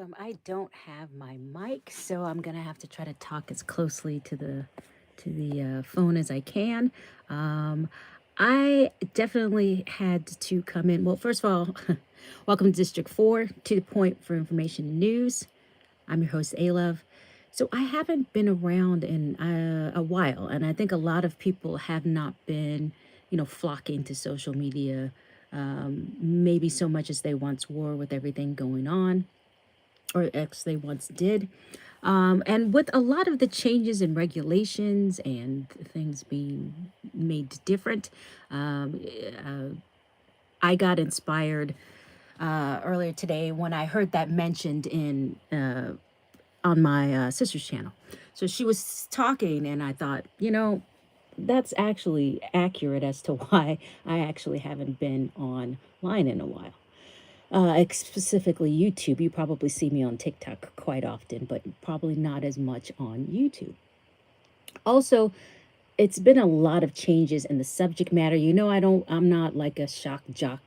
welcome. I don't have my mic, so I'm gonna have to try to talk as closely to the phone as I can. Um, I definitely had to come in. Well, first of all, welcome to District 4, to the point for information and news. I'm your host, A-Love. So I haven't been around in a while, and I think a lot of people have not been, flocking to social media, maybe so much as they once were with everything going on, or X they once did. And with a lot of the changes in regulations and things being made different, um, uh, I got inspired earlier today when I heard that mentioned in on my sister's channel. So she was talking, and I thought, that's actually accurate as to why I actually haven't been online in a while. Specifically YouTube. You probably see me on TikTok quite often, but probably not as much on YouTube. Also, it's been a lot of changes in the subject matter. I'm not like a shock jock,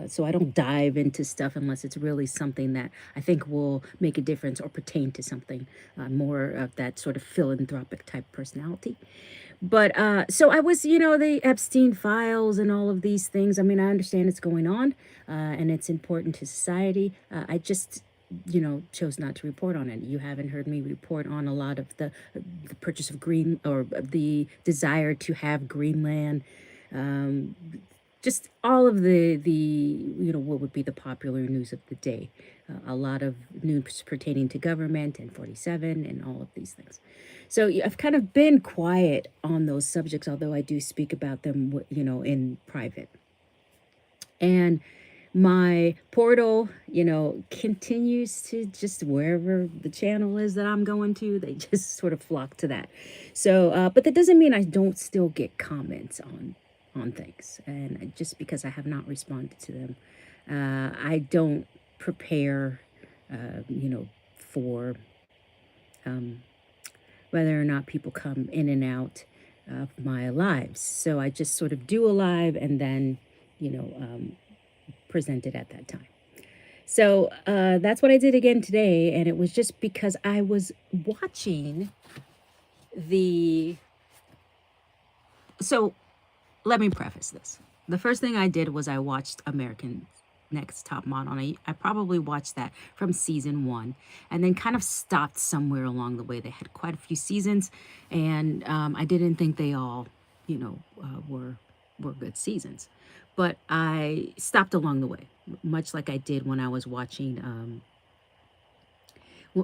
so I don't dive into stuff unless it's really something that I think will make a difference or pertain to something more of that sort of philanthropic type personality. But so I was, the Epstein files and all of these things. I mean, I understand it's going on and it's important to society. I just, chose not to report on it. You haven't heard me report on a lot of the purchase of green, or the desire to have Greenland. Um, just all of what would be the popular news of the day. A lot of news pertaining to government and 47 and all of these things. So I've kind of been quiet on those subjects, although I do speak about them, in private. And my portal, continues to just wherever the channel is that I'm going to, they just sort of flock to that. So, but that doesn't mean I don't still get comments on things, and just because I have not responded to them, I don't prepare, for um, whether or not people come in and out of my lives. So I just sort of do a live and then, you know, um, present it at that time. So that's what I did again today, and it was just because I was watching the. So let me preface this. The first thing I did was I watched American Next Top Model. And I probably watched that from season 1 and then kind of stopped somewhere along the way. They had quite a few seasons, and I didn't think they all, were good seasons. But I stopped along the way, much like I did when I was watching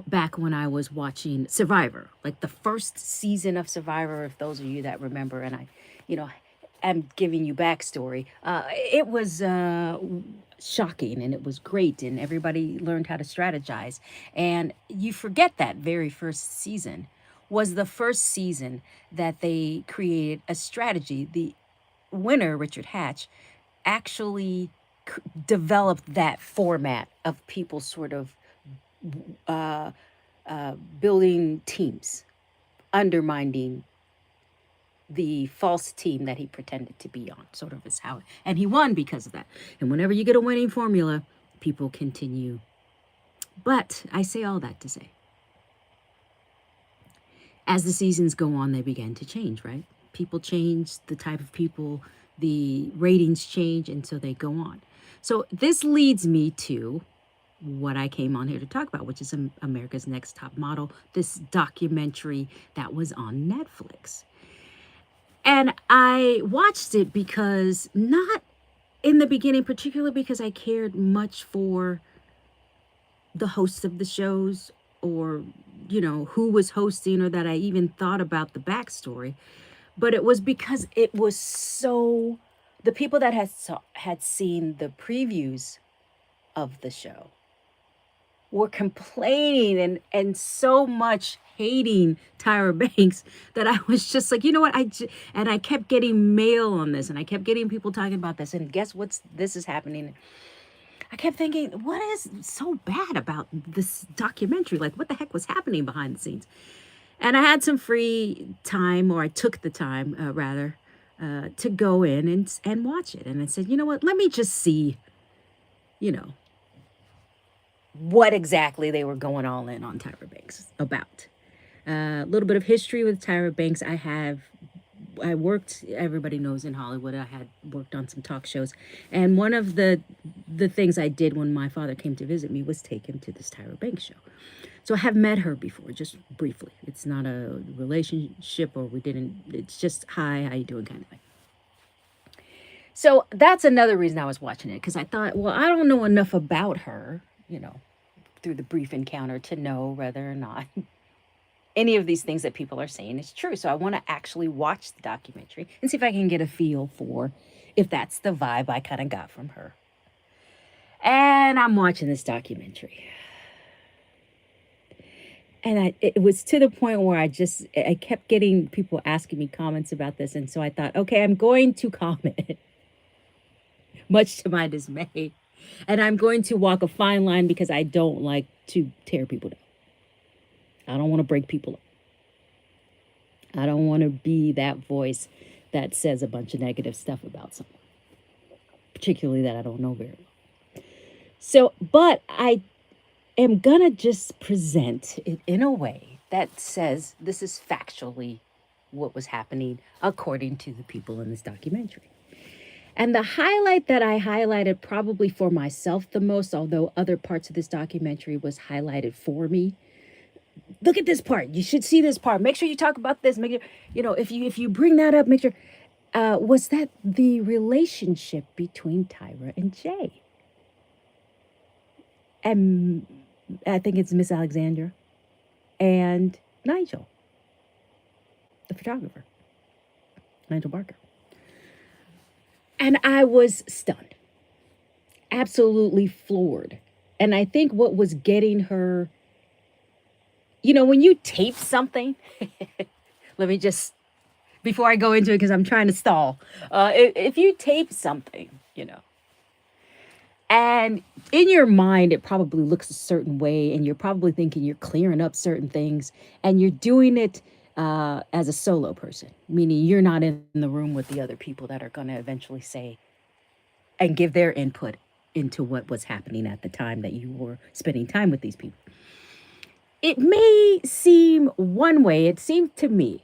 back when I was watching Survivor, like the first season of Survivor, if those of you that remember, and I, you know, am giving you backstory. It was shocking and it was great, and everybody learned how to strategize. And you forget that very first season was the first season that they created a strategy. The winner, Richard Hatch, actually developed that format of people sort of uh, building teams, undermining the false team that he pretended to be on, sort of is how, and he won because of that. And whenever you get a winning formula, people continue. But I say all that to say, as the seasons go on, they begin to change, right? People change, the type of people, the ratings change, and so they go on. So this leads me to what I came on here to talk about, which is America's Next Top Model, this documentary that was on Netflix. And I watched it because, not in the beginning, particularly because I cared much for the hosts of the shows, or, who was hosting, or that I even thought about the backstory. But it was because it was so, the people that had seen the previews of the show were complaining and so much hating Tyra Banks that I was just like, you know what, and I kept getting mail on this, and I kept getting people talking about this, and guess what's this is happening. I kept thinking, what is so bad about this documentary? Like, what the heck was happening behind the scenes? And I had some free time, or I took the time, rather, to go in and watch it. And I said, you know what, let me just see, you know, what exactly they were going all in on Tyra Banks about. A little bit of history with Tyra Banks. I worked, everybody knows, in Hollywood. I had worked on some talk shows, and one of the things I did when my father came to visit me was take him to this Tyra Banks show. So I have met her before, just briefly. It's not a relationship, or we didn't. It's just hi, how you doing, kind of thing. So that's another reason I was watching it, because I thought, well, I don't know enough about her, through the brief encounter to know whether or not any of these things that people are saying is true. So I want to actually watch the documentary and see if I can get a feel for if that's the vibe I kind of got from her. And I'm watching this documentary. And it was to the point where I kept getting people asking me comments about this. And so I thought, okay, I'm going to comment, much to my dismay. And I'm going to walk a fine line because I don't like to tear people down. I don't want to break people up. I don't want to be that voice that says a bunch of negative stuff about someone, particularly that I don't know very well. So, but I am going to just present it in a way that says this is factually what was happening according to the people in this documentary. And the highlight that I highlighted probably for myself the most, although other parts of this documentary was highlighted for me. Look at this part. You should see this part. Make sure you talk about this. Make sure, if you bring that up, make sure. Was that the relationship between Tyra and Jay? And I think it's Miss Alexandra and Nigel, the photographer, Nigel Barker. And I was stunned, absolutely floored. And I think what was getting her, when you tape something, let me just, before I go into it, because I'm trying to stall, if you tape something, and in your mind, it probably looks a certain way, and you're probably thinking you're clearing up certain things, and you're doing it as a solo person, meaning you're not in the room with the other people that are going to eventually say and give their input into what was happening at the time that you were spending time with these people. It may seem one way, it seemed to me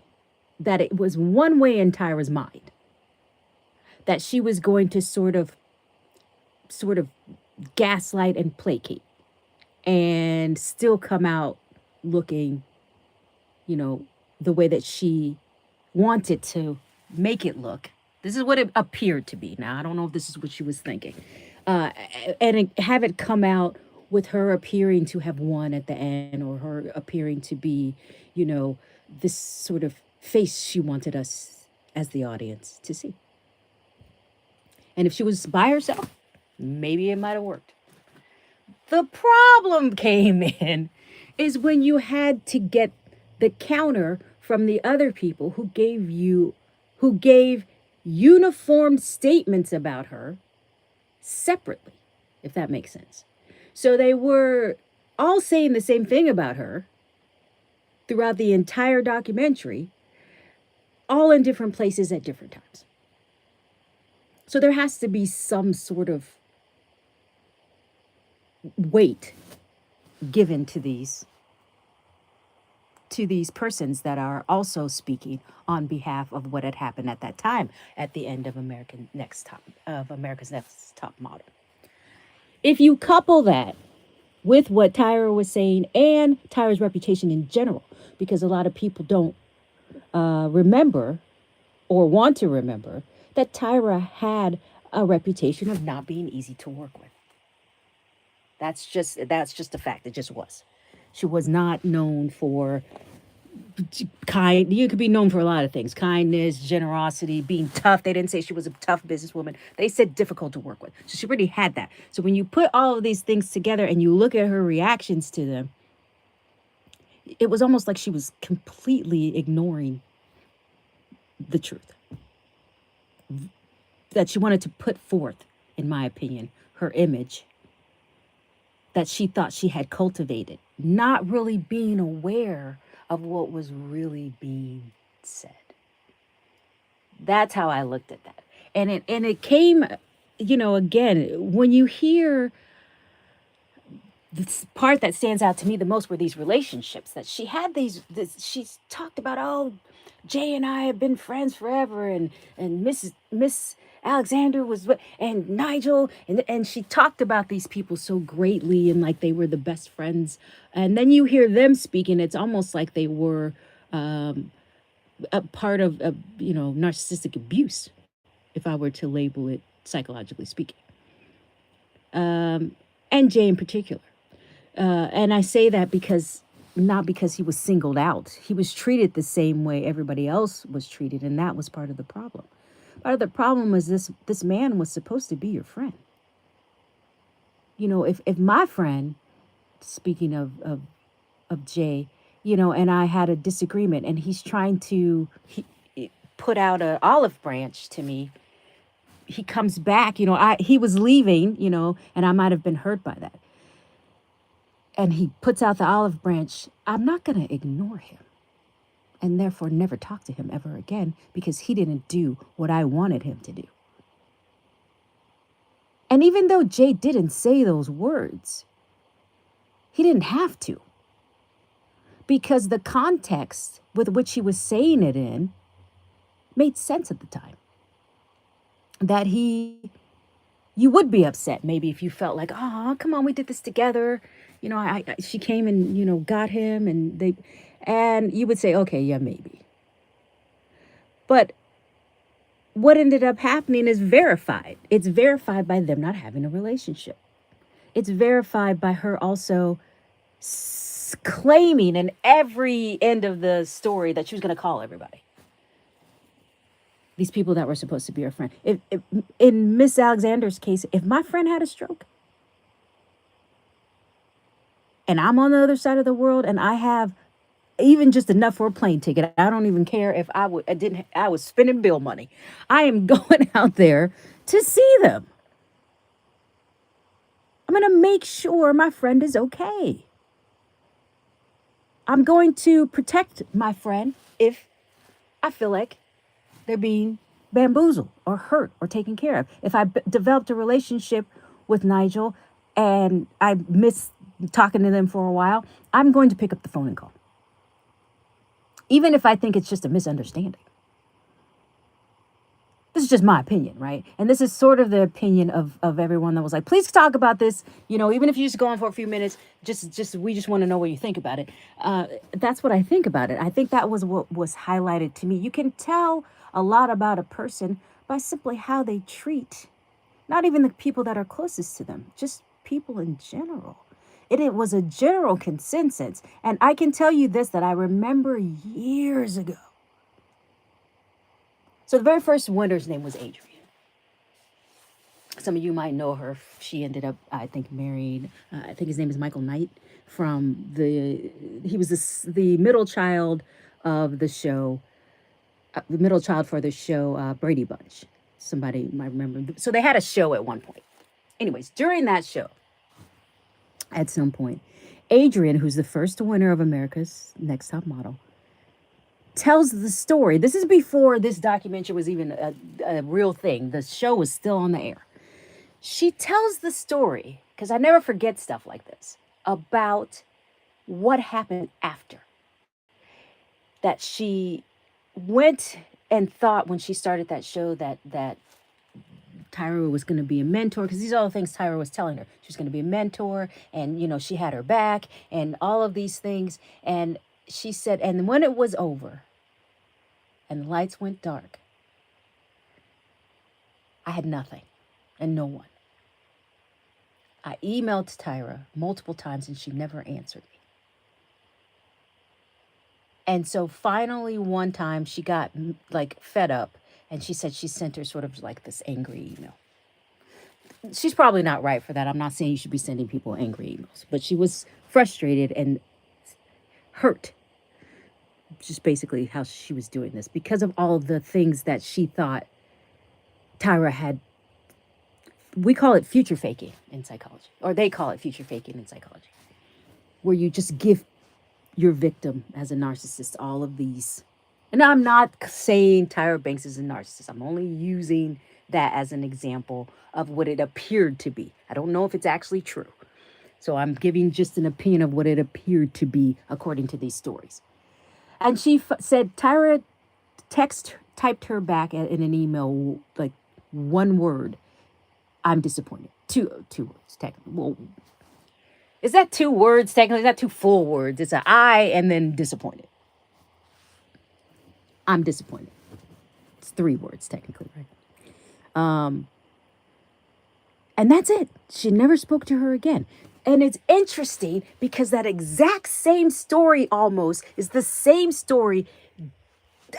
that it was one way in Tyra's mind, that she was going to sort of gaslight and placate and still come out looking, the way that she wanted to make it look. This is what it appeared to be. Now, I don't know if this is what she was thinking. And have it come out with her appearing to have won at the end, or her appearing to be, this sort of face she wanted us as the audience to see. And if she was by herself, maybe it might have worked. The problem came in is when you had to get the counter from the other people who gave uniformed statements about her separately, if that makes sense. So they were all saying the same thing about her throughout the entire documentary, all in different places at different times. So there has to be some sort of weight given to these persons that are also speaking on behalf of what had happened at that time at the end of America's Next Top Model. If you couple that with what Tyra was saying and Tyra's reputation in general, because a lot of people don't remember or want to remember that Tyra had a reputation of not being easy to work with. That's just a fact. It just was. She was not known for kind. You could be known for a lot of things: kindness, generosity, being tough. They didn't say she was a tough businesswoman. They said difficult to work with. So she already had that. So when you put all of these things together and you look at her reactions to them, it was almost like she was completely ignoring the truth that she wanted to put forth, in my opinion, her image that she thought she had cultivated, not really being aware of what was really being said. That's how I looked at that. And it came, again, when you hear the part that stands out to me the most were these relationships that she had. She's talked about, oh, Jay and I have been friends forever, and Miss Alexander was, and Nigel, and she talked about these people so greatly and like they were the best friends. And then you hear them speaking, it's almost like they were a part of narcissistic abuse, if I were to label it psychologically speaking, and Jay in particular. And I say that because not because he was singled out. He was treated the same way everybody else was treated, and that was part of the problem. Part of the problem was this man was supposed to be your friend. If my friend, speaking of Jay, and I had a disagreement, and he's trying to put out an olive branch to me. He comes back, he was leaving, and I might have been hurt by that. And he puts out the olive branch. I'm not going to ignore him and therefore never talk to him ever again because he didn't do what I wanted him to do. And even though Jay didn't say those words, he didn't have to, because the context with which he was saying it in made sense at the time. That you would be upset maybe if you felt like, oh, come on, we did this together. She came and, got him, and you would say, okay, yeah, maybe. But what ended up happening is verified. It's verified by them not having a relationship. It's verified by her also claiming in every end of the story that she was going to call everybody. These people that were supposed to be her friend. If in Miss Alexander's case, if my friend had a stroke and I'm on the other side of the world and I have even just enough for a plane ticket, I don't even care if I was spending bill money. I am going out there to see them. I'm going to make sure my friend is okay. I'm going to protect my friend if I feel like they're being bamboozled or hurt or taken care of. If I developed a relationship with Nigel and I miss talking to them for a while, I'm going to pick up the phone and call. Even if I think it's just a misunderstanding. This is just my opinion, right? And this is sort of the opinion of everyone that was like, please talk about this. Even if you just go on for a few minutes, we just want to know what you think about it. That's what I think about it. I think that was what was highlighted to me. You can tell a lot about a person by simply how they treat, not even the people that are closest to them, just people in general. It was a general consensus. And I can tell you this, that I remember years ago. So the very first winner's name was Adrian. Some of you might know her. She ended up, I think, married. I think his name is Michael Knight. He was the middle child of the show, the middle child for the show Brady Bunch. Somebody might remember. So they had a show at one point. Anyways, during that show, at some point, Adrian, who's the first winner of America's Next Top Model, tells the story. This is before this documentary was even a real thing. The show was still on the air. She tells the story, because I never forget stuff like this, about what happened after. That she went and thought when she started that show that Tyra was going to be a mentor, because these are all the things Tyra was telling her. She was going to be a mentor, and, she had her back, and all of these things. And she said, and when it was over and the lights went dark, I had nothing and no one. I emailed Tyra multiple times and she never answered me. And so finally one time she got fed up, and she said she sent her sort of like this angry email. She's probably not right for that. I'm not saying you should be sending people angry emails, but she was frustrated and hurt. Just basically how she was doing this because of all the things that she thought Tyra had. We call it future faking in psychology, or they call it future faking in psychology, where you just give your victim as a narcissist all of these. And I'm not saying Tyra Banks is a narcissist. I'm only using that as an example of what it appeared to be. I don't know if it's actually true. So I'm giving just an opinion of what it appeared to be according to these stories. And she said Tyra typed her back in an email like one word. I'm disappointed. Two words technically. Well, is that two words technically? Is that two full words? It's an I and then disappointed. I'm disappointed. It's three words technically, right? And that's it. She never spoke to her again. And it's interesting because that exact same story almost is the same story.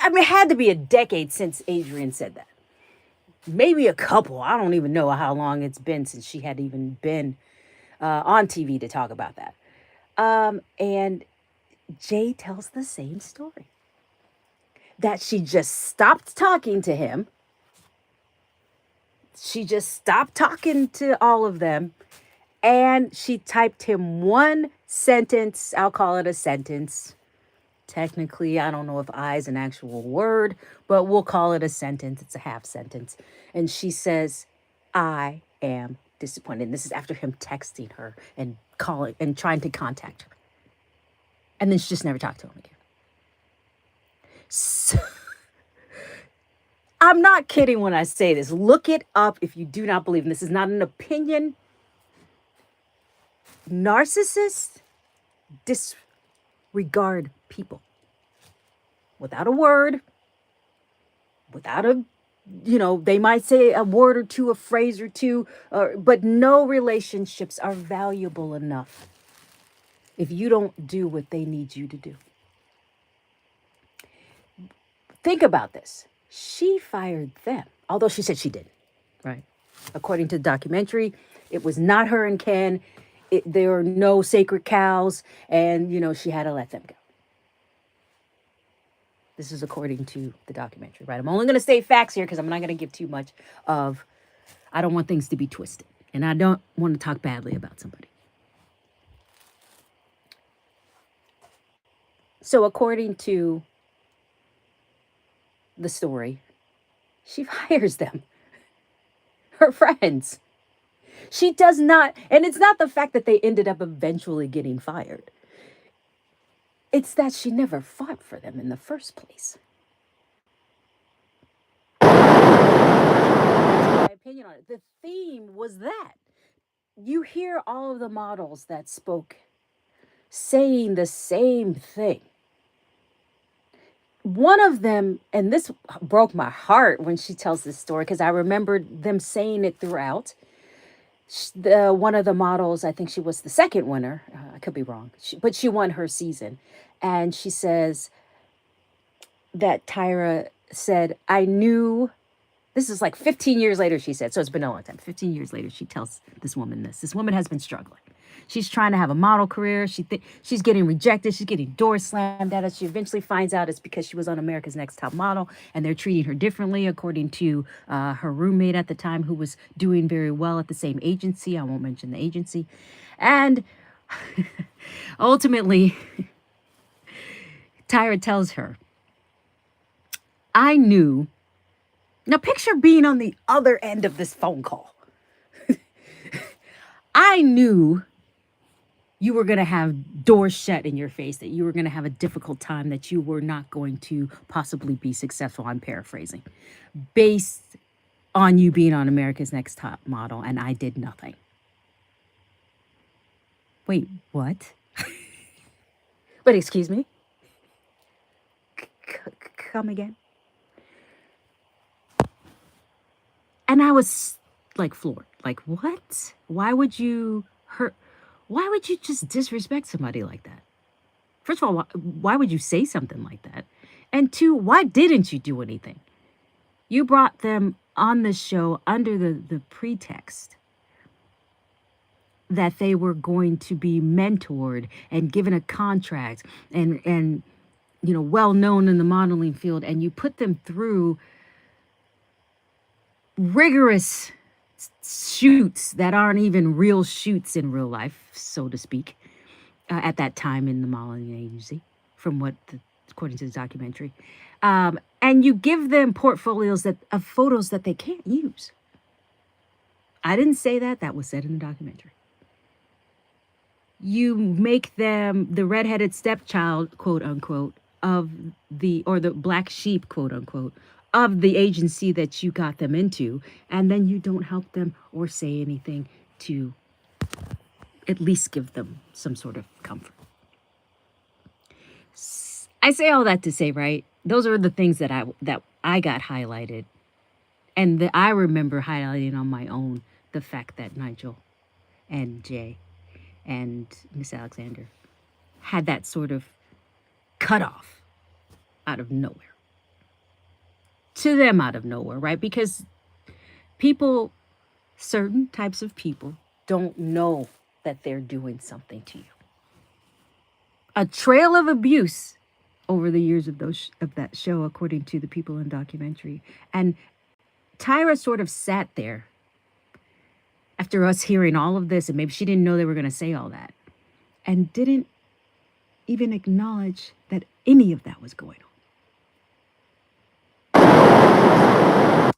I mean, it had to be a decade since Adrian said that. Maybe a couple. I don't even know how long it's been since she had even been on TV to talk about that. And Jay tells the same story. That she just stopped talking to him. She just stopped talking to all of them. And she typed him one sentence. I'll call it a sentence. Technically, I don't know if I is an actual word, but we'll call it a sentence. It's a half sentence. And she says, I am disappointed. And this is after him texting her and calling and trying to contact her. And then she just never talked to him again. So, I'm not kidding when I say this. Look it up if you do not believe. And this is not an opinion. Narcissists disregard people. Without a word, without a, they might say a word or two, a phrase or two, but no relationships are valuable enough if you don't do what they need you to do. Think about this. She fired them, although she said she didn't, right? According to the documentary, it was not her and Ken. There are no sacred cows, and, she had to let them go. This is according to the documentary, right? I'm only going to say facts here because I'm not going to give too much of, I don't want things to be twisted, and I don't want to talk badly about somebody. So according to the story, she fires them, her friends. She does not, and it's not the fact that they ended up eventually getting fired. It's that she never fought for them in the first place. That's my opinion on it. The theme was that. You hear all of the models that spoke saying the same thing. One of them, and this broke my heart when she tells this story because I remembered them saying it throughout. One of the models, I think she was the second winner. I could be wrong, but she won her season. And she says that Tyra said, I knew, this is like 15 years later, she said, so it's been a long time. 15 years later, she tells this woman this. This woman has been struggling. She's trying to have a model career. She's getting rejected. She's getting doors slammed at her. She eventually finds out it's because she was on America's Next Top Model, and they're treating her differently, according to her roommate at the time, who was doing very well at the same agency. I won't mention the agency. And ultimately, Tyra tells her, I knew. Now picture being on the other end of this phone call. I knew you were going to have doors shut in your face, that you were going to have a difficult time, that you were not going to possibly be successful, I'm paraphrasing, based on you being on America's Next Top Model, and I did nothing. Wait, what? But excuse me? Come again? And I was like floored. Like, what? Why would you hurt? Why would you just disrespect somebody like that? First of all, why would you say something like that? And two, why didn't you do anything? You brought them on the show under the pretext that they were going to be mentored and given a contract and well known in the modeling field, and you put them through rigorous shoots that aren't even real shoots in real life, so to speak, at that time in the modeling agency, according to the documentary. And you give them portfolios of photos that they can't use. I didn't say that. That was said in the documentary. you make them the redheaded stepchild, quote unquote, of or the black sheep, quote unquote, of the agency that you got them into, and then you don't help them or say anything to at least give them some sort of comfort. I say all that to say, right? Those are the things that I got highlighted, and that I remember highlighting on my own. The fact that Nigel and Jay and Miss Alexander had that sort of cutoff out of nowhere. To them, out of nowhere, right? Because people, certain types of people, don't know that they're doing something to you. A trail of abuse over the years of that show, according to the people in documentary. And Tyra sort of sat there after us hearing all of this, and maybe she didn't know they were going to say all that, and didn't even acknowledge that any of that was going on. Oh,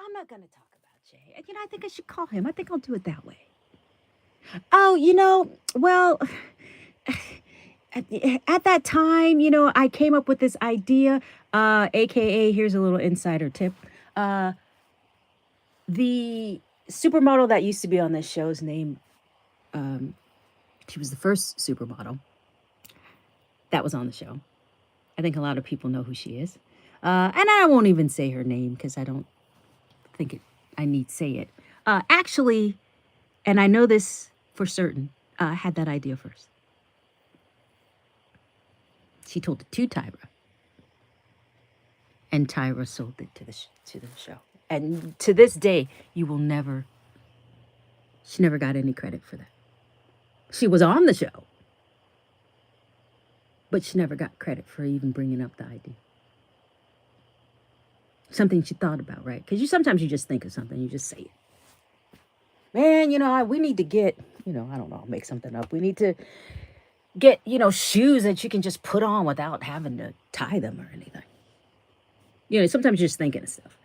I'm not going to talk about Jay. I think I should call him. I think I'll do it that way. Oh, well, at that time, I came up with this idea, aka, here's a little insider tip. The supermodel that used to be on this show's name, she was the first supermodel that was on the show. I think a lot of people know who she is. And I won't even say her name because I don't think I need to say it. Actually, and I know this for certain, had that idea first. She told it to Tyra. And Tyra sold it to the show. And to this day, she never got any credit for that. She was on the show, but she never got credit for even bringing up the idea. Something she thought about, right? Because sometimes you just think of something, you just say it. Man, we need to get, I don't know, I'll make something up. We need to get, shoes that you can just put on without having to tie them or anything. Sometimes you're just thinking of stuff.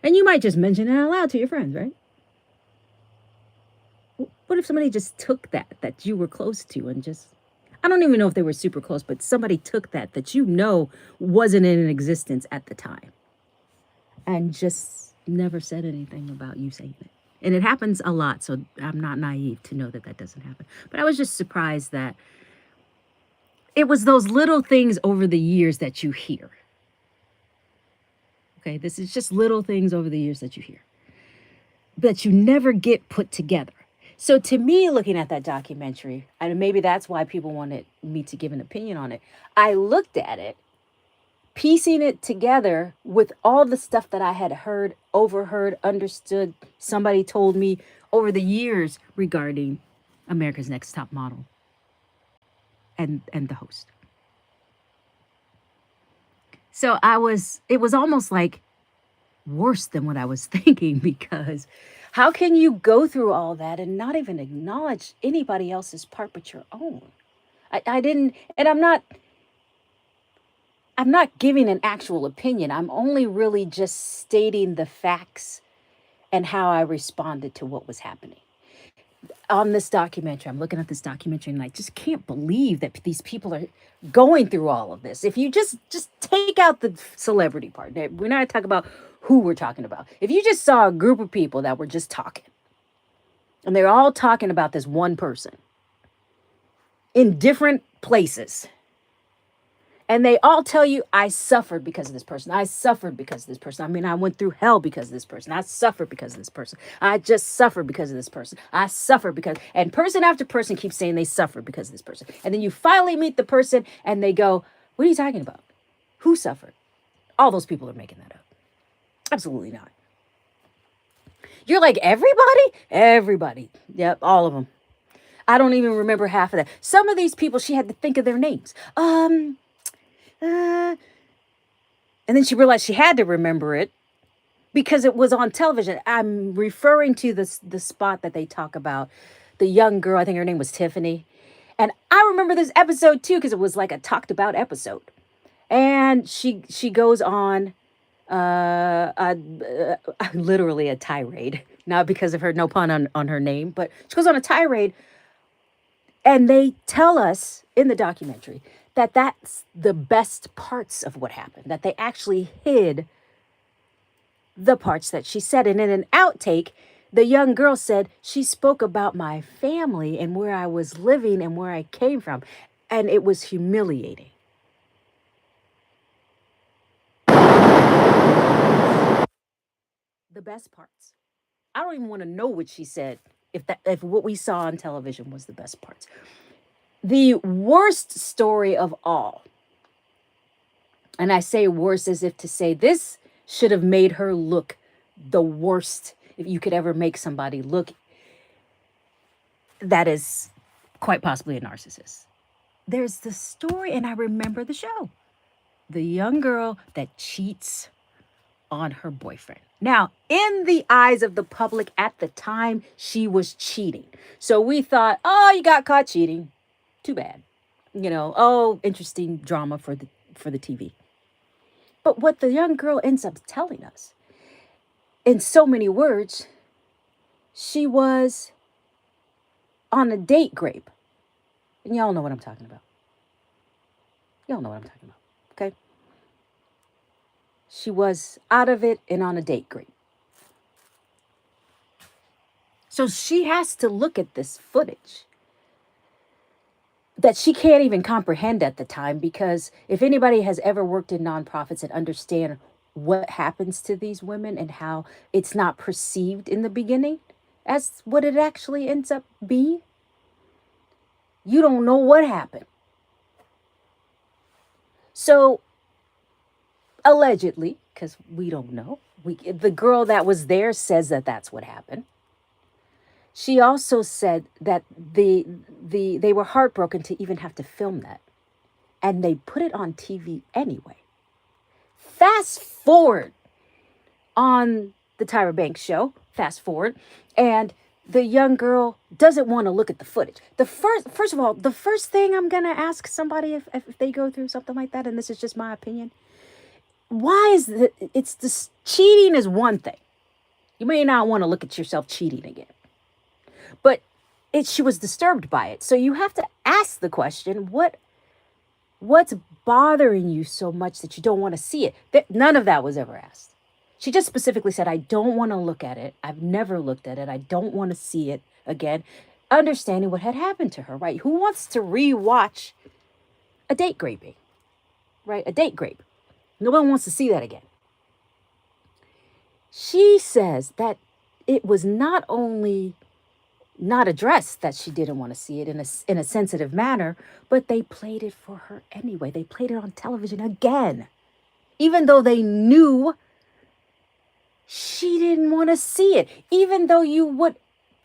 And you might just mention it out loud to your friends, right? What if somebody just took that you were close to and just, I don't even know if they were super close, but somebody took that wasn't in existence at the time and just never said anything about you saying it. And it happens a lot, so I'm not naive to know that doesn't happen. But I was just surprised that it was those little things over the years that you hear. Okay, this is just little things over the years that you hear, that you never get put together. So to me, looking at that documentary, and maybe that's why people wanted me to give an opinion on it, I looked at it, piecing it together with all the stuff that I had heard, overheard, understood, somebody told me over the years regarding America's Next Top Model and the host. So it was almost like worse than what I was thinking, because how can you go through all that and not even acknowledge anybody else's part but your own? I didn't, and I'm not giving an actual opinion. I'm only really just stating the facts and how I responded to what was happening. On this documentary, I'm looking at this documentary and I just can't believe that these people are going through all of this. If you just take out the celebrity part, we're not talking about who we're talking about. If you just saw a group of people that were just talking, and they're all talking about this one person in different places, and they all tell you, I suffered because of this person. I suffered because of this person. I mean, I went through hell because of this person. I suffered because of this person. I just suffered because of this person. I suffered because, and person after person keeps saying they suffered because of this person. And then you finally meet the person and they go, what are you talking about? Who suffered? All those people are making that up. Absolutely not. You're like, everybody? Everybody. Yep, all of them. I don't even remember half of that. Some of these people, she had to think of their names. And then she realized she had to remember it because it was on television. I'm referring to the spot that they talk about. The young girl, I think her name was Tiffany. And I remember this episode too, because it was like a talked about episode. And she goes on literally a tirade, not because of her, no pun on her name, but she goes on a tirade And they tell us in the documentary that that's the best parts of what happened, that they actually hid the parts that she said. And in an outtake, the young girl said she spoke about my family and where I was living and where I came from. And it was humiliating. The best parts. I don't even want to know what she said if what we saw on television was the best parts. The worst story of all, and I say worse as if to say this should have made her look the worst if you could ever make somebody look that is quite possibly a narcissist. There's the story, and I remember the show. The young girl that cheats on her boyfriend. Now, in the eyes of the public at the time, she was cheating. So we thought, oh, you got caught cheating. Too bad. Oh, interesting drama for the TV. But what the young girl ends up telling us, in so many words, she was on a date grape. And y'all know what I'm talking about. Y'all know what I'm talking about. Okay? She was out of it and on a date grape. So she has to look at this footage that she can't even comprehend at the time, because if anybody has ever worked in nonprofits and understand what happens to these women and how it's not perceived in the beginning as what it actually ends up being, you don't know what happened. So allegedly, because we don't know, the girl that was there says that that's what happened. She also said that they were heartbroken to even have to film that, and they put it on TV anyway. Fast forward on the Tyra Banks show, fast forward, and the young girl doesn't want to look at the footage. First of all, the first thing I'm going to ask somebody if they go through something like that, and this is just my opinion, why is it's this cheating is one thing. You may not want to look at yourself cheating again. But she was disturbed by it. So you have to ask the question, what's bothering you so much that you don't want to see it? None of that was ever asked. She just specifically said, I don't want to look at it. I've never looked at it. I don't want to see it again. Understanding what had happened to her, right? Who wants to rewatch a date graping, right? A date grape. No one wants to see that again. She says that it was not only not addressed that she didn't want to see it in a sensitive manner, but they played it for her anyway. They played it on television again, even though they knew she didn't want to see it. Even though you would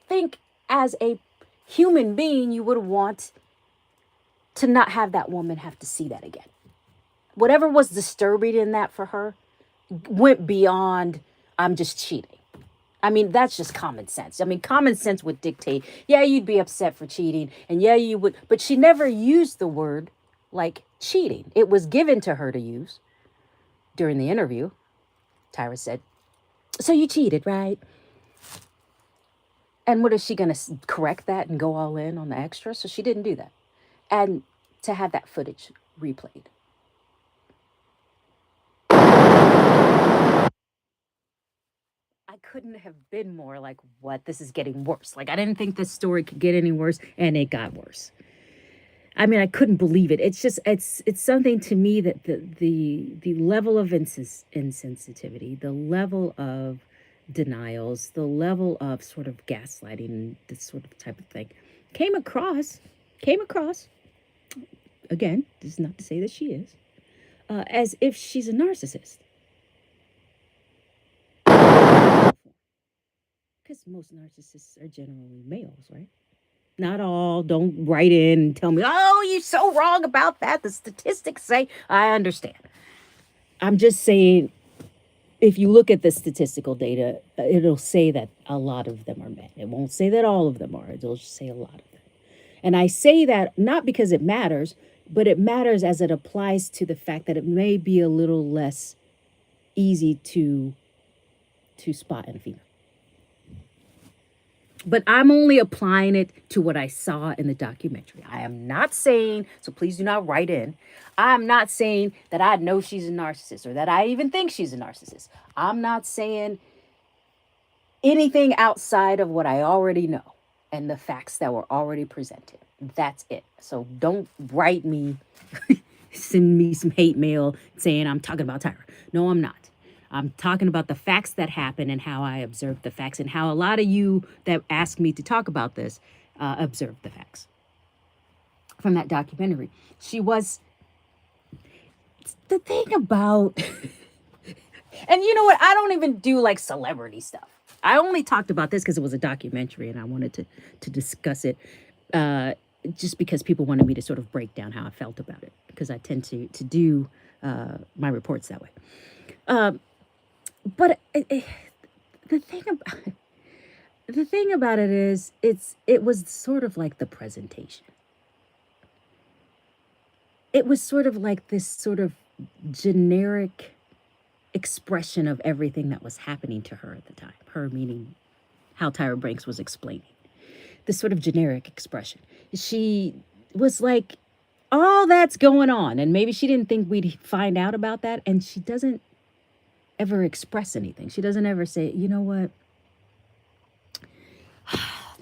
think as a human being, you would want to not have that woman have to see that again. Whatever was disturbing in that for her went beyond, I'm just cheating. I mean, that's just common sense. I mean, common sense would dictate, yeah, you'd be upset for cheating, and yeah, you would, but she never used the word like cheating. It was given to her to use during the interview. Tyra said, so you cheated, right? And what is she going to correct that and go all in on the extra? So she didn't do that. And to have that footage replayed. I couldn't have been more like, what? This is getting worse. Like, I didn't think this story could get any worse, and it got worse. I mean, I couldn't believe it. It's just, it's something to me that the level of insensitivity, the level of denials, the level of sort of gaslighting, this sort of type of thing, came across, again, this is not to say that she is, as if she's a narcissist. Because most narcissists are generally males, right? Not all. Don't write in and tell me, oh, you're so wrong about that. The statistics say, I understand. I'm just saying, if you look at the statistical data, it'll say that a lot of them are men. It won't say that all of them are. It'll just say a lot of them. And I say that not because it matters, but it matters as it applies to the fact that it may be a little less easy to spot in a female. But I'm only applying it to what I saw in the documentary. I am not saying, so please do not write in. I'm not saying that I know she's a narcissist or that I even think she's a narcissist. I'm not saying anything outside of what I already know and the facts that were already presented. That's it. So don't write me, send me some hate mail saying I'm talking about Tyra. No, I'm not. I'm talking about the facts that happen and how I observed the facts and how a lot of you that asked me to talk about this observed the facts from that documentary. She was the thing about, and you know what? I don't even do like celebrity stuff. I only talked about this because it was a documentary and I wanted to discuss it just because people wanted me to sort of break down how I felt about it because I tend to do my reports that way. But the thing about it is it was sort of like the presentation. It was sort of like this sort of generic expression of everything that was happening to her at the time. Her meaning how Tyra Banks was explaining. This sort of generic expression. She was like, all that's going on. And maybe she didn't think we'd find out about that. And she doesn't ever express anything. She doesn't ever say, you know what?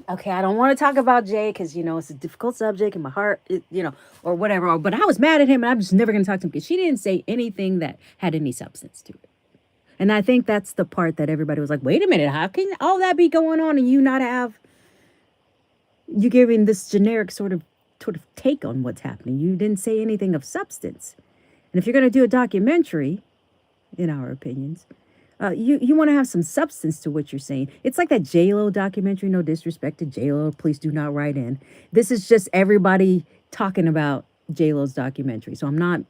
Okay, I don't want to talk about Jay because, you know, it's a difficult subject in my heart, you know, or whatever. But I was mad at him and I'm just never going to talk to him because she didn't say anything that had any substance to it. And I think that's the part that everybody was like, wait a minute, how can all that be going on and you not have, you giving this generic sort of take on what's happening. You didn't say anything of substance. And if you're going to do a documentary, in our opinions, you want to have some substance to what you're saying. It's like that J-Lo documentary, no disrespect to J-Lo, please do not write in. This is just everybody talking about J-Lo's documentary. So I'm not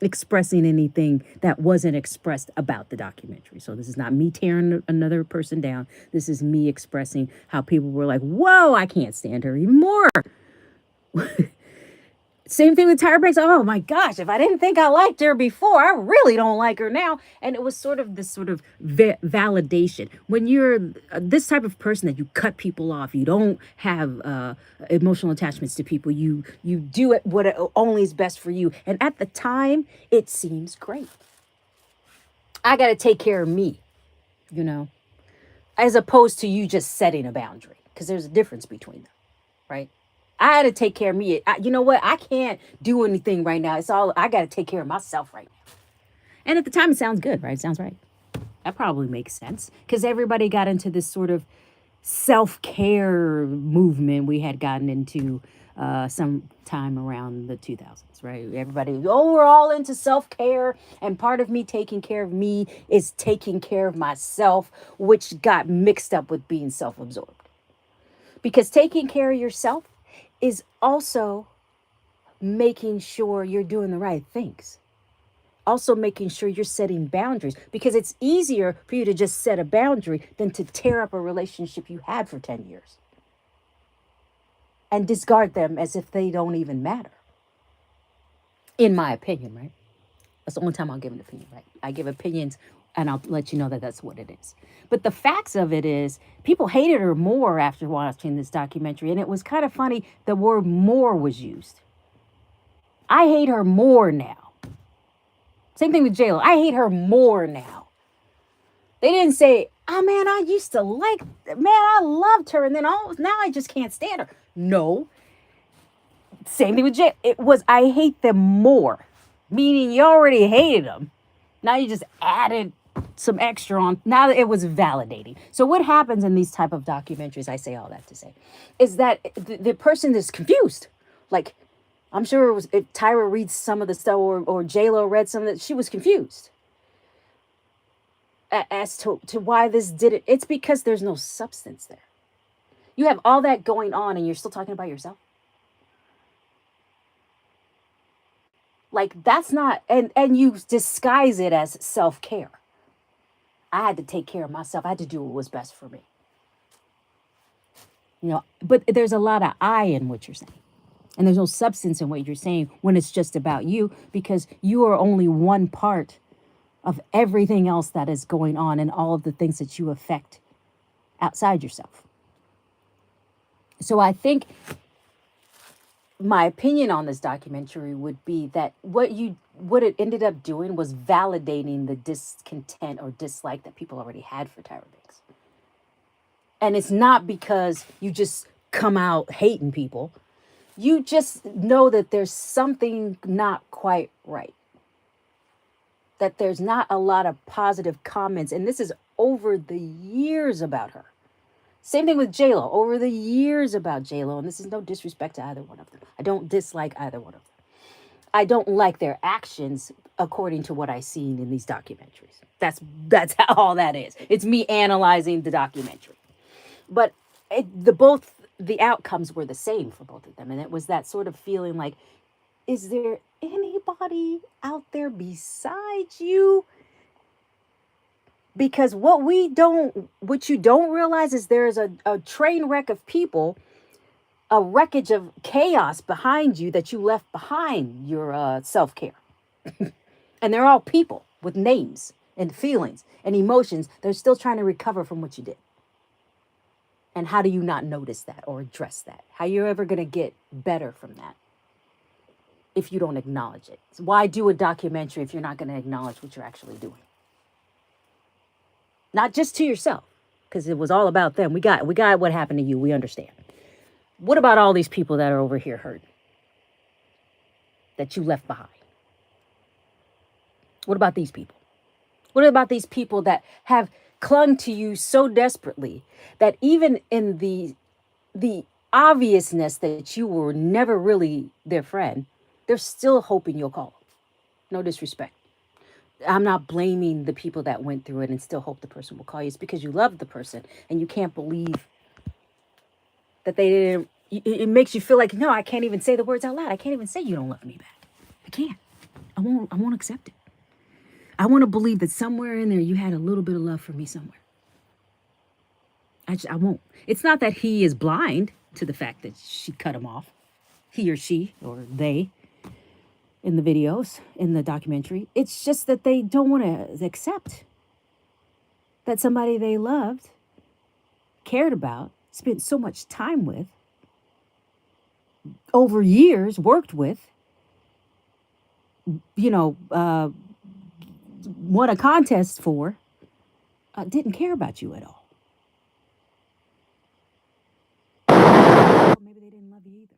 expressing anything that wasn't expressed about the documentary. So this is not me tearing another person down. This is me expressing how people were like, whoa, I can't stand her even more. Same thing with Tyra Banks. Oh my gosh, if I didn't think I liked her before, I really don't like her now. And it was sort of this sort of validation. When you're this type of person that you cut people off, you don't have emotional attachments to people. You do it what only is best for you. And at the time, it seems great. I got to take care of me, you know, as opposed to you just setting a boundary, because there's a difference between them, right? I had to take care of me. You know what? I can't do anything right now. It's all, I got to take care of myself right now. And at the time, it sounds good, right? It sounds right. That probably makes sense because everybody got into this sort of self-care movement we had gotten into sometime around the 2000s, right? Everybody, oh, we're all into self-care. And part of me taking care of me is taking care of myself, which got mixed up with being self-absorbed. Because taking care of yourself is also making sure you're doing the right things. Also making sure you're setting boundaries, because it's easier for you to just set a boundary than to tear up a relationship you had for 10 years and discard them as if they don't even matter. In my opinion, right? That's the only time I'll give an opinion, right? I give opinions and I'll let you know that that's what it is. But the facts of it is people hated her more after watching this documentary. And it was kind of funny. The word more was used. I hate her more now. Same thing with J-Lo. I hate her more now. They didn't say, oh man, I used to like, man, I loved her. And then now I just can't stand her. No. Same thing with J-Lo. It was, I hate them more. Meaning you already hated them. Now you just added some extra on. Now it was validating. So what happens in these type of documentaries, I say all that to say, is that the person is confused. Like, I'm sure it was, if Tyra reads some of the stuff or J-Lo read some of it, she was confused as to why this did it. It's because there's no substance there. You have all that going on and you're still talking about yourself. Like, that's not, and you disguise it as self-care. I had to take care of myself. I had to do what was best for me. You know, but there's a lot of I in what you're saying. And there's no substance in what you're saying when it's just about you, because you are only one part of everything else that is going on and all of the things that you affect outside yourself. So I think my opinion on this documentary would be that what it ended up doing was validating the discontent or dislike that people already had for Tyra Banks. And it's not because you just come out hating people. You just know that there's something not quite right. That there's not a lot of positive comments. And this is over the years about her. Same thing with J-Lo. Over the years about J-Lo. And this is no disrespect to either one of them. I don't dislike either one of them. I don't like their actions according to what I've seen in these documentaries. That's how all that is. It's me analyzing the documentary. But the outcomes were the same for both of them. And it was that sort of feeling like, is there anybody out there besides you? Because what you don't realize is there's a train wreck of people, a wreckage of chaos behind you that you left behind your self-care. And they're all people with names and feelings and emotions. They're still trying to recover from what you did. And how do you not notice that or address that? How you're ever going to get better from that if you don't acknowledge it? So why do a documentary if you're not going to acknowledge what you're actually doing? Not just to yourself, because it was all about them. We got what happened to you. We understand. What about all these people that are over here hurting? That you left behind? What about these people? What about these people that have clung to you so desperately that even in the obviousness that you were never really their friend, they're still hoping you'll call them? No disrespect. I'm not blaming the people that went through it and still hope the person will call you. It's because you love the person and you can't believe that they didn't. It makes you feel like, no, I can't even say the words out loud. I can't even say you don't love me back. I can't. I won't accept it. I want to believe that somewhere in there you had a little bit of love for me somewhere. I won't. It's not that he is blind to the fact that she cut him off. He or she or they in the videos, in the documentary. It's just that they don't want to accept that somebody they loved, cared about, spent so much time with, over years worked with, won a contest for, didn't care about you at all. Or maybe they didn't love you either.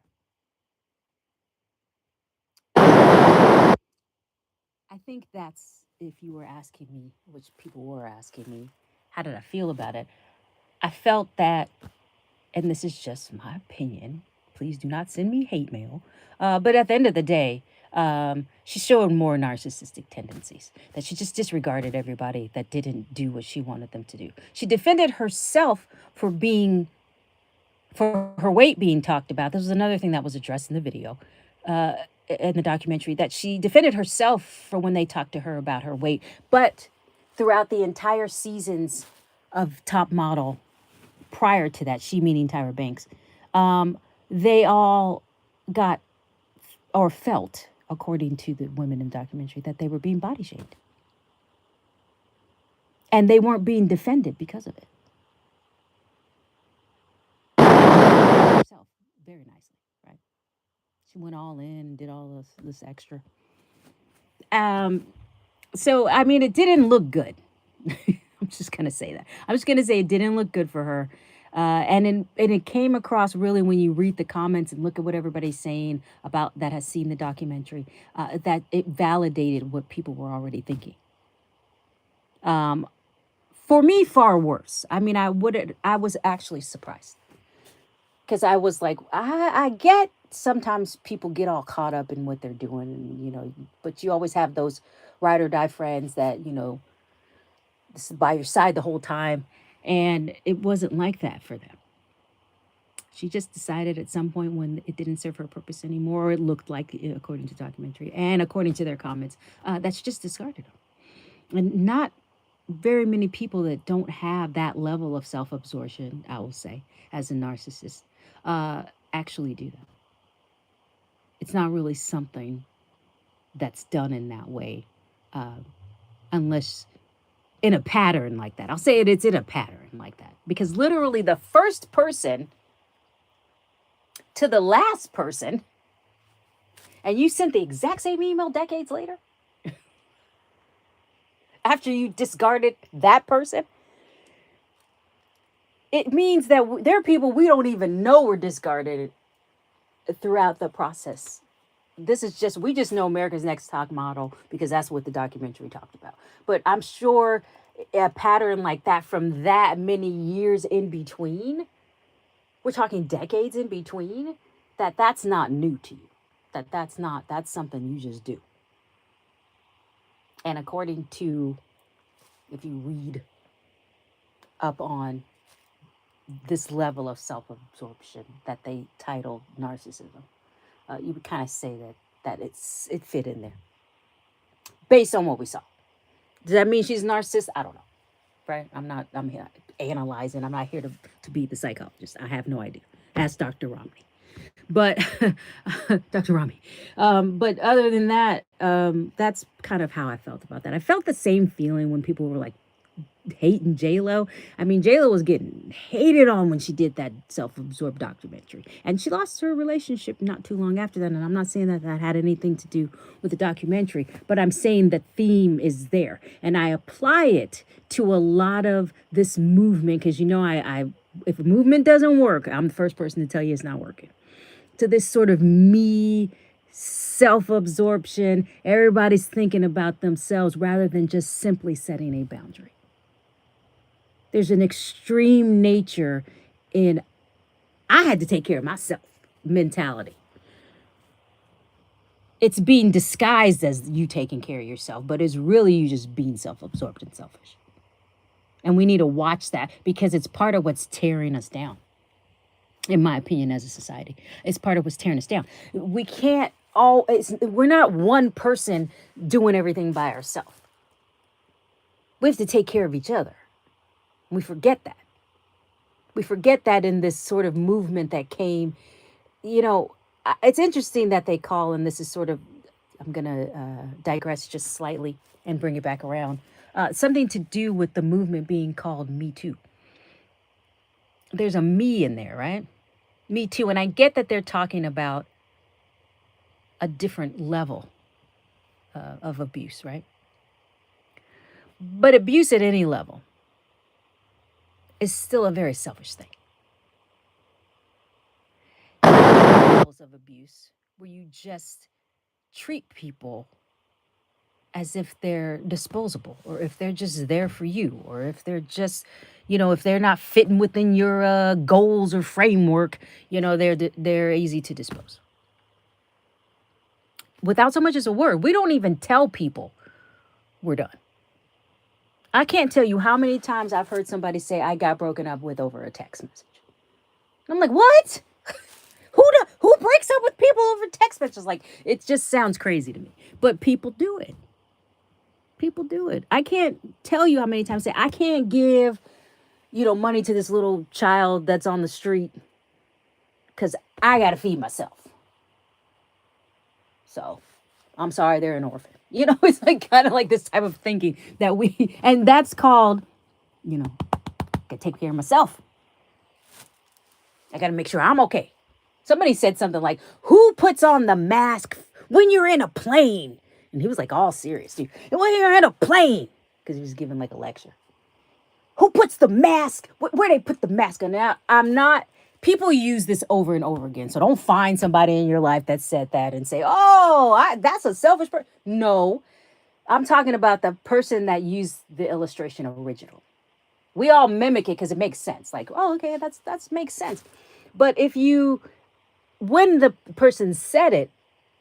I think that's, if you were asking me, which people were asking me, how did I feel about it? I felt that, and this is just my opinion, please do not send me hate mail, but at the end of the day, she showed more narcissistic tendencies, that she just disregarded everybody that didn't do what she wanted them to do. She defended herself for her weight being talked about. This was another thing that was addressed in the video, in the documentary, that she defended herself for when they talked to her about her weight. But throughout the entire seasons of Top Model prior to that, she meaning Tyra Banks, they all got or felt, according to the women in the documentary, that they were being body shamed. And they weren't being defended because of it. Herself very nicely, right? She went all in and did all this extra. So I mean, it didn't look good. I'm just gonna say that. I'm just gonna say it didn't look good for her. And it came across really when you read the comments and look at what everybody's saying about that has seen the documentary, that it validated what people were already thinking. For me, far worse. I mean, I was actually surprised because I was like, I get sometimes people get all caught up in what they're doing, and, but you always have those ride or die friends that, this is by your side the whole time. And it wasn't like that for them. She just decided at some point when it didn't serve her purpose anymore, it looked like, according to the documentary and according to their comments, that she just discarded them. And not very many people that don't have that level of self-absorption, I will say, as a narcissist, actually do that. It's not really something that's done in that way, unless in a pattern like that. I'll say it's in a pattern like that. Because literally the first person to the last person, and you sent the exact same email decades later after you discarded that person, it means that there are people we don't even know were discarded throughout the process. This is just, we just know America's Next Top Model because that's what the documentary talked about. But I'm sure a pattern like that from that many years in between, we're talking decades in between, that's not new to you. That's something you just do. And according to, if you read up on this level of self-absorption that they titled narcissism, you would kind of say that it fit in there based on what we saw. Does that mean she's a narcissist? I don't know. Right? I'm here analyzing. I'm not here to be the psychologist. I have no idea. Ask Dr. Romney. But Dr. Rami. But other than that, that's kind of how I felt about that. I felt the same feeling when people were like hating J-Lo. I mean, J-Lo was getting hated on when she did that self-absorbed documentary. And she lost her relationship not too long after that. And I'm not saying that had anything to do with the documentary, but I'm saying the theme is there. And I apply it to a lot of this movement because, I if a movement doesn't work, I'm the first person to tell you it's not working. To this sort of me self-absorption, everybody's thinking about themselves rather than just simply setting a boundary. There's an extreme nature in I had to take care of myself mentality. It's being disguised as you taking care of yourself, but it's really you just being self-absorbed and selfish. And we need to watch that because it's part of what's tearing us down. In my opinion, as a society, it's part of what's tearing us down. We can't we're not one person doing everything by ourselves. We have to take care of each other. We forget that. We forget that in this sort of movement that came, it's interesting that they call, and this is sort of, I'm going to digress just slightly and bring it back around, something to do with the movement being called Me Too. There's a me in there, right? Me Too. And I get that they're talking about a different level of abuse, right? But abuse at any level is still a very selfish thing. Levels of abuse where you just treat people as if they're disposable, or if they're just there for you, or if they're just, if they're not fitting within your goals or framework, they're easy to dispose. Without so much as a word, we don't even tell people we're done. I can't tell you how many times I've heard somebody say, I got broken up with over a text message. I'm like, what? Who breaks up with people over text messages? Like, it just sounds crazy to me. But people do it. People do it. I can't tell you how many times I say, I can't give, money to this little child that's on the street because I got to feed myself. So I'm sorry, they're an orphan. It's like kind of like this type of thinking that and that's called, I gotta take care of myself. I got to make sure I'm okay. Somebody said something like, who puts on the mask when you're in a plane? And he was like all serious, dude. And when you're in a plane, because he was giving like a lecture. Who puts the mask? Where they put the mask on? Now, people use this over and over again. So don't find somebody in your life that said that and say, that's a selfish person. No, I'm talking about the person that used the illustration original. We all mimic it because it makes sense. Like, okay, that's makes sense. But when the person said it,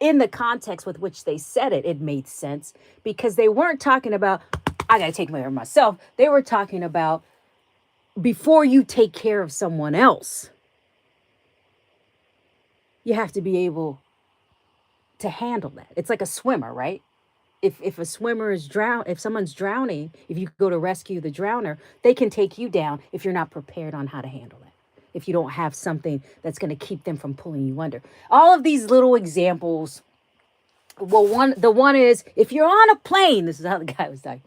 in the context with which they said it, it made sense because they weren't talking about, I got to take care of myself. They were talking about before you take care of someone else, you have to be able to handle that. It's like a swimmer, right? If a swimmer is if someone's drowning, if you go to rescue the drowner, they can take you down if you're not prepared on how to handle that. If you don't have something that's going to keep them from pulling you under. All of these little examples. Well, the one is, if you're on a plane, this is how the guy was talking.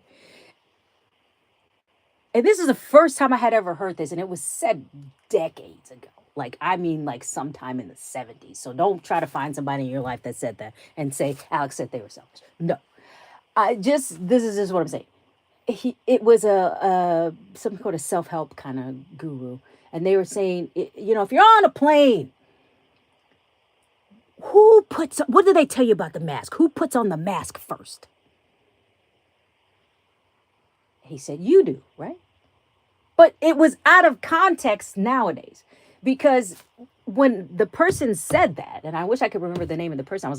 And this is the first time I had ever heard this, and it was said decades ago. Like, I mean, like sometime in the 70s. So don't try to find somebody in your life that said that and say Alex said they were selfish. No. This is just what I'm saying. It was a some sort of self-help kind of guru, and they were saying, if you're on a plane, what do they tell you about the mask? Who puts on the mask first? He said, you do, right? But it was out of context nowadays, because when the person said that, and I wish I could remember the name of the person.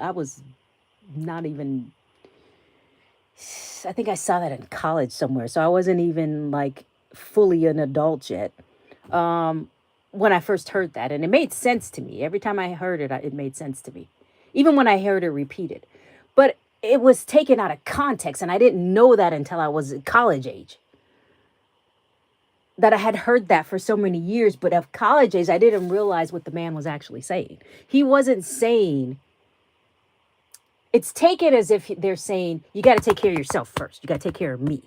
I was not even, I think I saw that in college somewhere. So I wasn't even like fully an adult yet. When I first heard that, and it made sense to me. Every time I heard it, it made sense to me. Even when I heard it repeated. But it was taken out of context, and I didn't know that until I was college age. That I had heard that for so many years, but of college age, I didn't realize what the man was actually saying. He wasn't saying, it's taken as if they're saying, you got to take care of yourself first. You got to take care of me.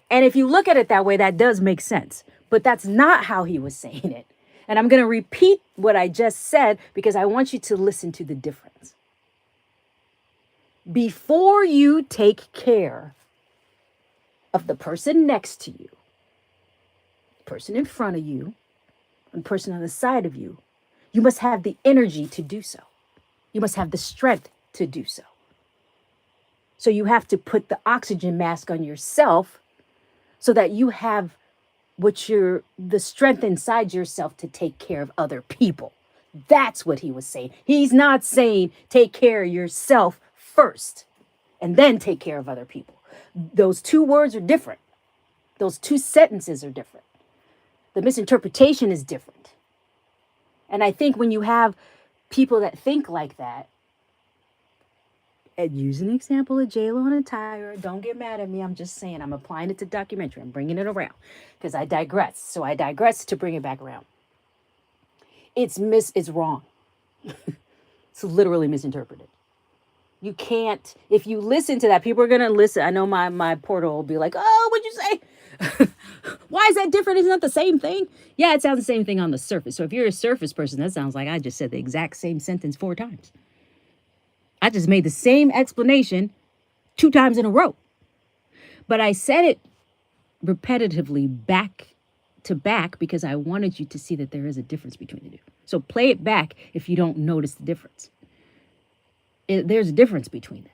And if you look at it that way, that does make sense. But that's not how he was saying it. And I'm going to repeat what I just said because I want you to listen to the difference. Before you take care of the person next to you, person in front of you, and person on the side of you, you must have the energy to do so. You must have the strength to do so. So you have to put the oxygen mask on yourself so that you have the strength inside yourself to take care of other people. That's what he was saying. He's not saying take care of yourself first and then take care of other people. Those two words are different. Those two sentences are different. The misinterpretation is different. And I think when you have people that think like that, and use an example of J-Lo and Tyra, don't get mad at me. I'm just saying, I'm applying it to documentary. I'm bringing it around because I digress. So I digress to bring it back around. It's wrong. It's literally misinterpreted. You can't, if you listen to that, people are going to listen. I know my portal will be like, oh, what'd you say? Why is that different? Isn't that the same thing? Yeah, it sounds the same thing on the surface. So if you're a surface person, that sounds like I just said the exact same sentence 4 times. I just made the same explanation 2 times in a row. But I said it repetitively back to back because I wanted you to see that there is a difference between the two. So play it back if you don't notice the difference. There's a difference between it.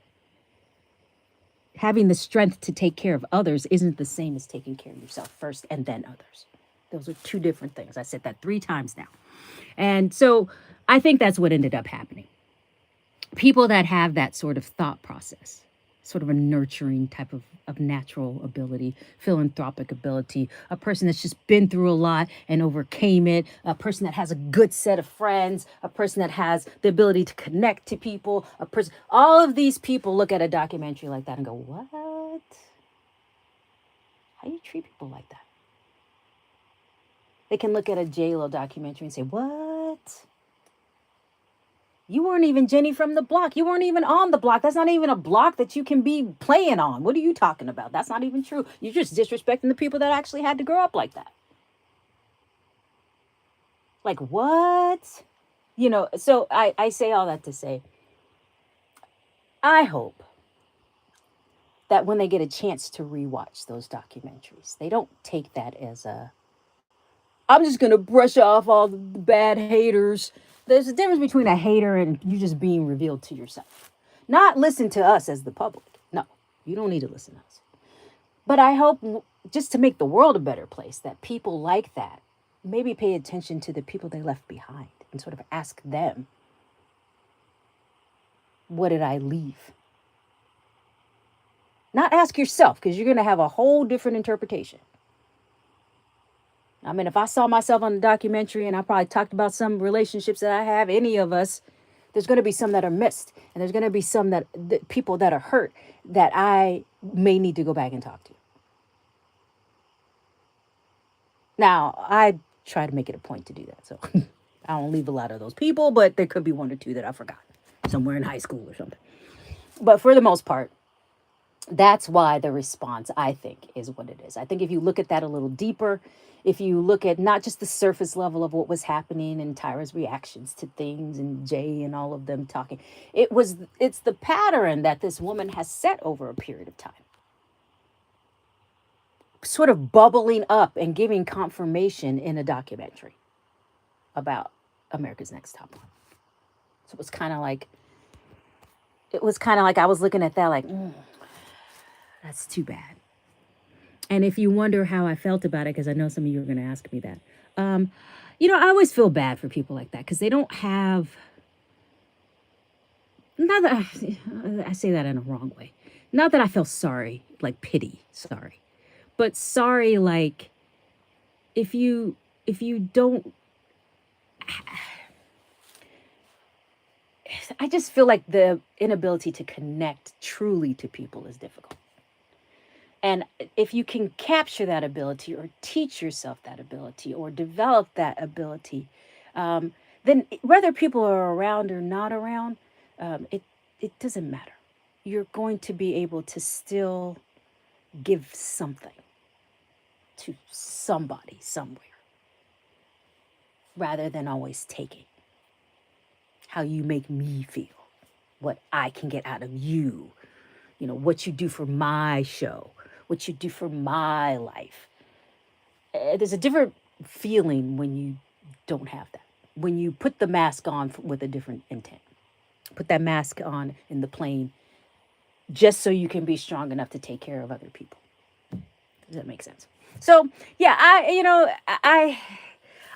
Having the strength to take care of others isn't the same as taking care of yourself first and then others. Those are 2 different things. I said that 3 times now. And so I think that's what ended up happening. People that have that sort of thought process, sort of a nurturing type of natural ability, philanthropic ability, a person that's just been through a lot and overcame it, a person that has a good set of friends, a person that has the ability to connect to people, all of these people look at a documentary like that and go, what? How do you treat people like that? They can look at a J-Lo documentary and say, what? You weren't even Jenny from the block. You weren't even on the block. That's not even a block that you can be playing on. What are you talking about? That's not even true. You're just disrespecting the people that actually had to grow up like that. Like, what? So I say all that to say, I hope that when they get a chance to rewatch those documentaries, they don't take that as I'm just going to brush off all the bad haters. There's a difference between a hater and you just being revealed to yourself. Not listen to us as the public. No, you don't need to listen to us. But I hope, just to make the world a better place, that people like that maybe pay attention to the people they left behind and sort of ask them, what did I leave? Not ask yourself, because you're going to have a whole different interpretation. I mean, if I saw myself on the documentary and I probably talked about some relationships that I have, any of us, there's going to be some that are missed. And there's going to be some that people that are hurt that I may need to go back and talk to. Now, I try to make it a point to do that. So I don't leave a lot of those people, but there could be 1 or 2 that I forgot somewhere in high school or something. But for the most part, That's why the response, I think, is what it is. I think if you look at that a little deeper, if you look at not just the surface level of what was happening and Tyra's reactions to things and Jay and all of them talking, it's the pattern that this woman has set over a period of time, sort of bubbling up and giving confirmation in a documentary about America's Next Top Model. So it was kind of like I was looking at that like, that's too bad. And if you wonder how I felt about it, because I know some of you are going to ask me that, I always feel bad for people like that because they don't have. Not that I say that in a wrong way. Not that I feel sorry, like pity, sorry, but sorry, like if you don't. I just feel like the inability to connect truly to people is difficult. And if you can capture that ability or teach yourself that ability or develop that ability, um, then whether people are around or not around, it doesn't matter. You're going to be able to still give something to somebody somewhere rather than always taking how you make me feel, what I can get out of you, what you do for my show, what you do for my life. There's a different feeling when you don't have that. When you put the mask on with a different intent, put that mask on in the plane just so you can be strong enough to take care of other people. Does that make sense? So yeah, I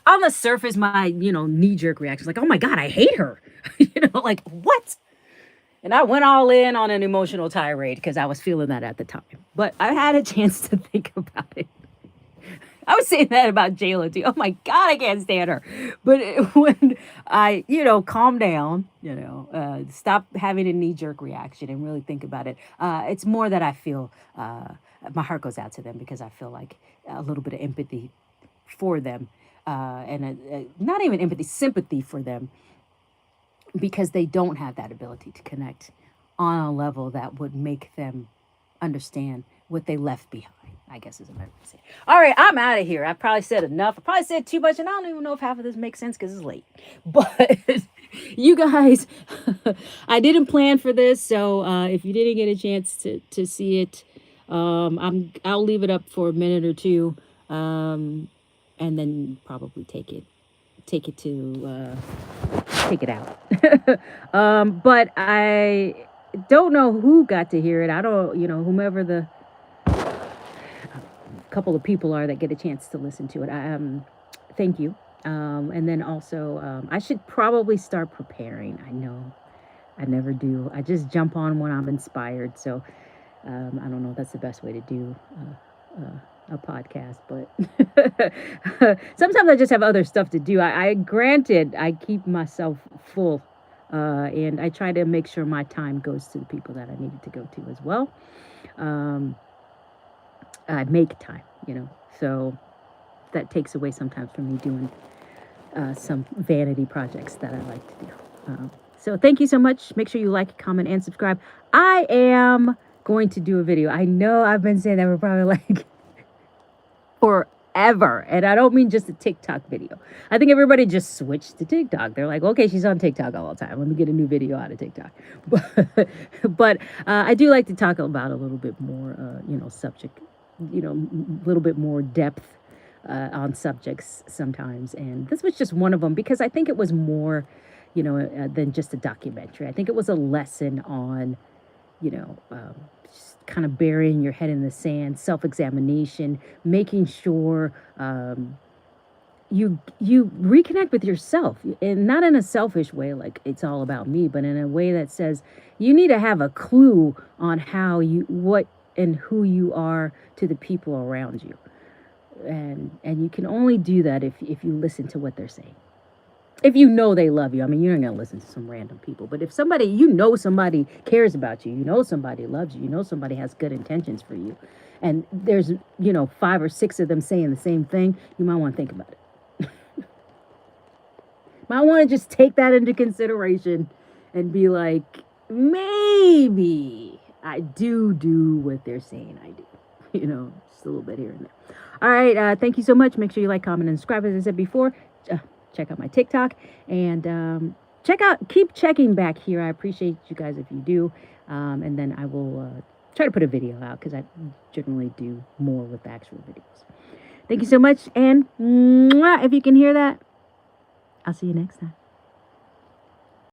on the surface, my knee jerk reaction is like, oh my god, I hate her. Like what? And I went all in on an emotional tirade because I was feeling that at the time. But I had a chance to think about it. I was saying that about Jayla too. Oh my God, I can't stand her. But when I, calm down, stop having a knee jerk reaction and really think about it, it's more that I feel my heart goes out to them because I feel like a little bit of empathy for them and not even empathy, sympathy for them because they don't have that ability to connect on a level that would make them understand what they left behind, I guess is a better way to say it. All right, I'm out of here. I probably said enough. I probably said too much, and I don't even know if half of this makes sense because it's late. But you guys, I didn't plan for this, so if you didn't get a chance to see it, I'll leave it up for a minute or two, and then probably take it out. But I don't know who got to hear it. I don't, whomever the couple of people are that get a chance to listen to it. Thank you. And then also, I should probably start preparing. I know I never do. I just jump on when I'm inspired. So I don't know if that's the best way to do a podcast, but sometimes I just have other stuff to do. Granted, I keep myself full, and I try to make sure my time goes to the people that I needed to go to as well. Um, I make time, so that takes away sometimes from me doing some vanity projects that I like to do. So thank you so much. Make sure you like, comment, and subscribe. I am going to do a video. I know I've been saying that for probably like forever. And I don't mean just a TikTok video. I think everybody just switched to TikTok. They're like, okay, she's on TikTok all the time. Let me get a new video out of TikTok. But I do like to talk about a little bit more, subject, a little bit more depth on subjects sometimes. And this was just one of them because I think it was more, than just a documentary. I think it was a lesson on, just kind of burying your head in the sand, self-examination, making sure you reconnect with yourself, and not in a selfish way, like it's all about me, but in a way that says you need to have a clue on what and who you are to the people around you, and you can only do that if you listen to what they're saying. If you know they love you. I mean, you're not going to listen to some random people. But if somebody cares about you, somebody loves you, somebody has good intentions for you, and there's, 5 or 6 of them saying the same thing, you might want to think about it. Might want to just take that into consideration and be like, maybe I do what they're saying I do. Just a little bit here and there. All right. Thank you so much. Make sure you like, comment, and subscribe. As I said before, check out my TikTok and keep checking back here. I appreciate you guys if you do. And then I will try to put a video out because I generally do more with actual videos. Thank you so much. And if you can hear that, I'll see you next time.